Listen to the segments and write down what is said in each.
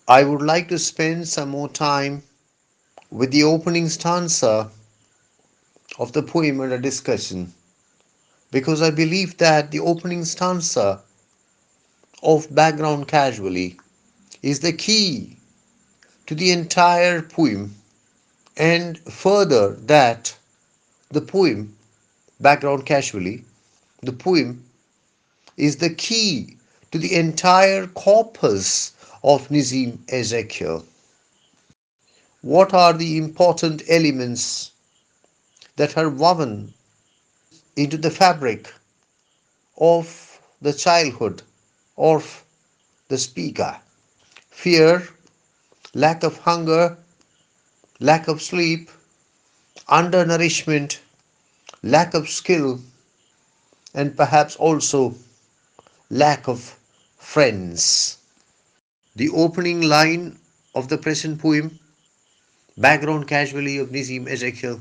I would like to spend some more time with the opening stanza of the poem under discussion because I believe that the opening stanza of Background Casually is the key to the entire poem, and further that the poem Background Casually, the poem is the key to the entire corpus of Nissim Ezekiel. What are the important elements that are woven into the fabric of the childhood of the speaker? Fear, lack of hunger, lack of sleep, undernourishment, lack of skill, and perhaps also lack of friends. The opening line of the present poem, Background Casually of Nissim Ezekiel,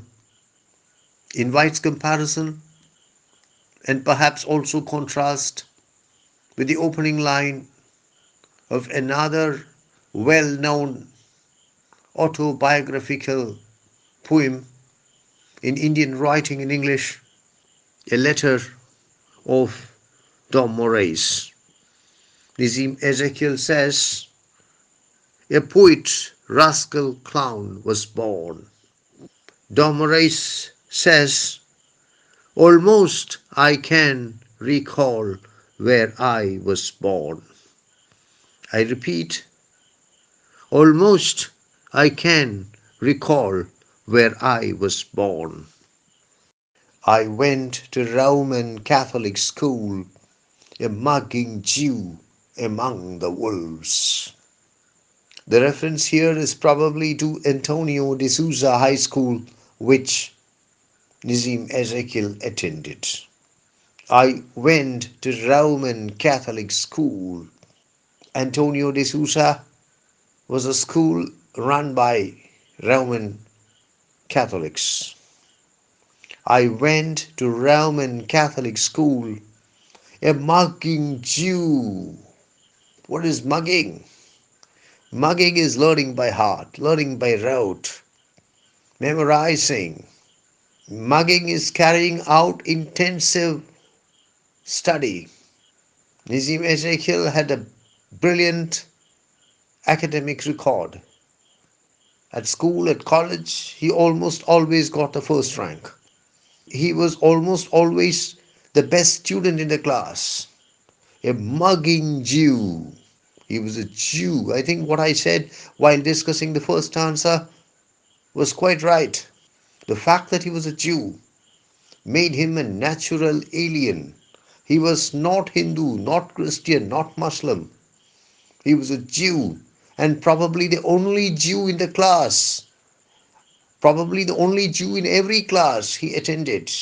invites comparison and perhaps also contrast with the opening line of another well known autobiographical poem in Indian writing in English, a letter of Tom Moraes. Nissim Ezekiel says, a poet, rascal clown was born. Tom Moraes says, almost I can recall where I was born. I repeat, almost I can recall where I was born. I went to Roman Catholic school, a mugging Jew among the wolves. The reference here is probably to Antonio de Souza High School, which Nissim Ezekiel attended. I went to Roman Catholic school. Antonio de Souza was a school run by Roman Catholics. I went to Roman Catholic school, a mugging Jew. What is mugging? Mugging is learning by heart, learning by rote, memorizing. Mugging is carrying out intensive study. Nissim Ezekiel had a brilliant academic record. At school, at college, he almost always got the first rank. He was almost always the best student in the class. A mugging Jew. He was a Jew. I think what I said while discussing the first answer was quite right. The fact that he was a Jew made him a natural alien. He was not Hindu, not Christian, not Muslim. He was a Jew, and probably the only Jew in the class, probably the only Jew in every class he attended,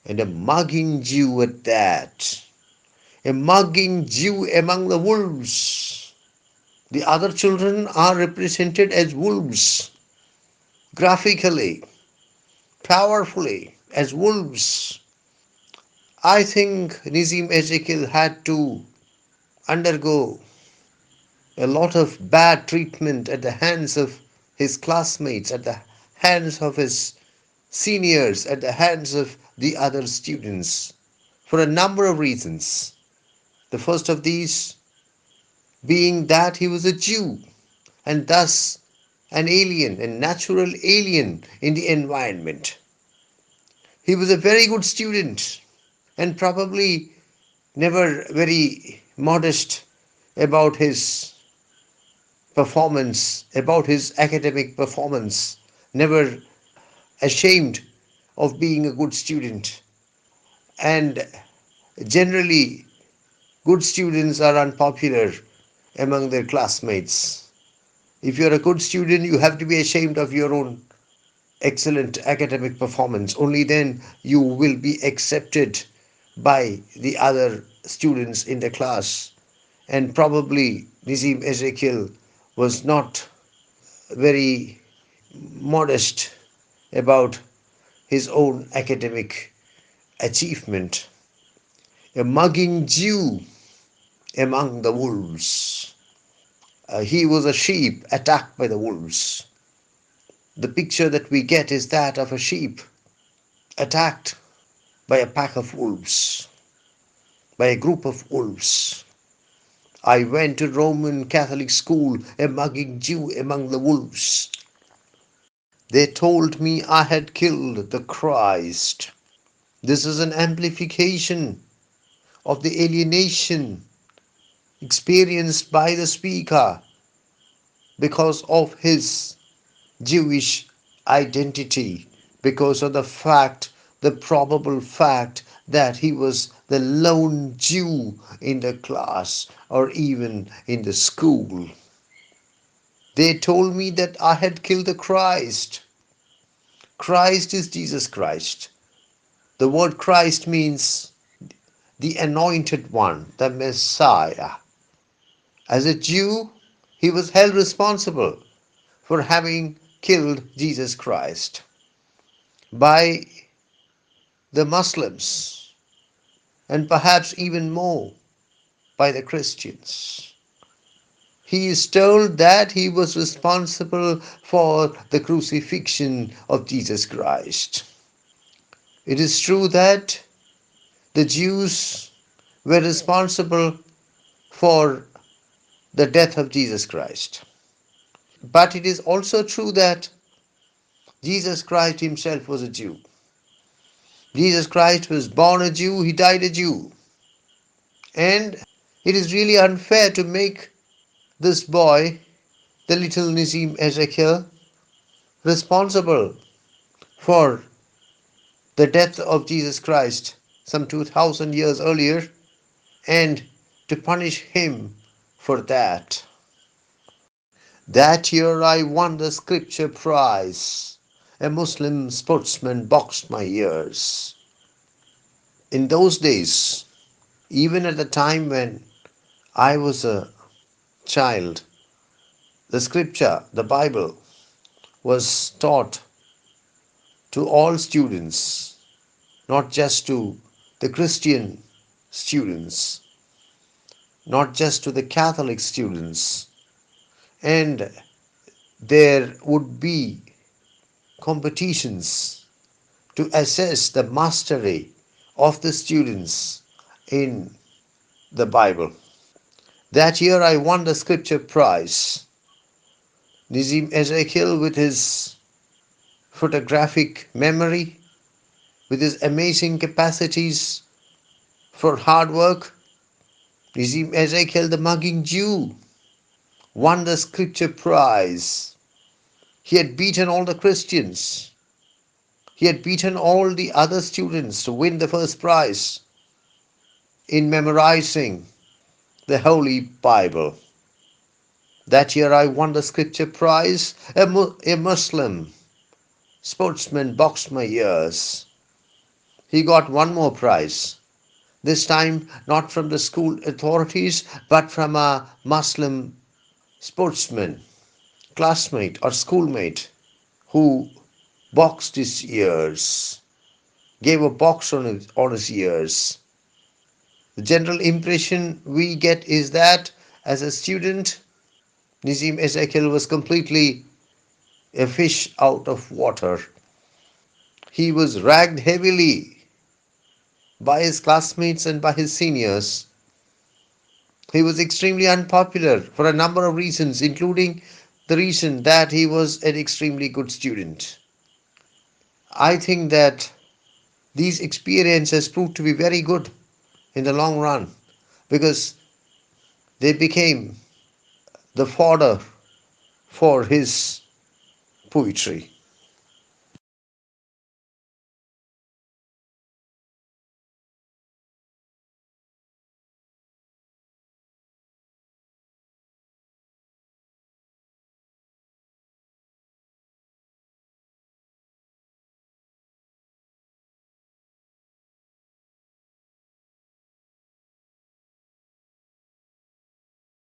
and a mugging Jew at that. A mugging Jew among the wolves. The other children are represented as wolves, graphically, powerfully, as wolves. I think Nissim Ezekiel had to undergo a lot of bad treatment at the hands of his classmates, at the hands of his seniors, at the hands of the other students, for a number of reasons. The first of these being that he was a Jew and thus an alien, a natural alien in the environment. He was a very good student and probably never very modest about his performance, about his academic performance, never ashamed of being a good student. And generally, good students are unpopular among their classmates. If you're a good student, you have to be ashamed of your own excellent academic performance. Only then you will be accepted by the other students in the class. And probably Nissim Ezekiel was not very modest about his own academic achievement. A mugging Jew among the wolves. He was a sheep attacked by the wolves. The picture that we get is that of a sheep attacked by a pack of wolves, by a group of wolves. I went to Roman Catholic school, a mugging Jew among the wolves. They told me I had killed the Christ. This is an amplification of the alienation experienced by the speaker because of his Jewish identity, because of the fact, the probable fact that he was the lone Jew in the class or even in the school. They told me that I had killed the Christ. Christ is Jesus Christ. The word Christ means the anointed one, the Messiah. As a Jew, he was held responsible for having killed Jesus Christ by the Muslims and perhaps even more by the Christians. He is told that he was responsible for the crucifixion of Jesus Christ. It is true that the Jews were responsible for the death of Jesus Christ. But it is also true that Jesus Christ himself was a Jew. Jesus Christ was born a Jew, he died a Jew. And it is really unfair to make this boy, the little Nissim Ezekiel, responsible for the death of Jesus Christ some 2000 years earlier and to punish him for that. That year I won the scripture prize. A Muslim sportsman boxed my ears. In those days, even at the time when I was a child, the scripture, the Bible, was taught to all students, not just to the Christian students, not just to the Catholic students. And there would be competitions to assess the mastery of the students in the Bible. That year I won the scripture prize. Nissim Ezekiel, with his photographic memory, with his amazing capacities for hard work, Nissim Ezekiel, the mugging Jew, won the scripture prize. He had beaten all the Christians. He had beaten all the other students to win the first prize in memorizing the Holy Bible. That year I won the scripture prize. A Muslim sportsman boxed my ears. He got one more prize. This time not from the school authorities, but from a Muslim sportsman, classmate or schoolmate who boxed his ears, gave a box on his ears. The general impression we get is that as a student, Nissim Ezekiel was completely a fish out of water. He was ragged heavily by his classmates and by his seniors. He was extremely unpopular for a number of reasons, including the reason that he was an extremely good student. I think that these experiences proved to be very good in the long run because they became the fodder for his poetry.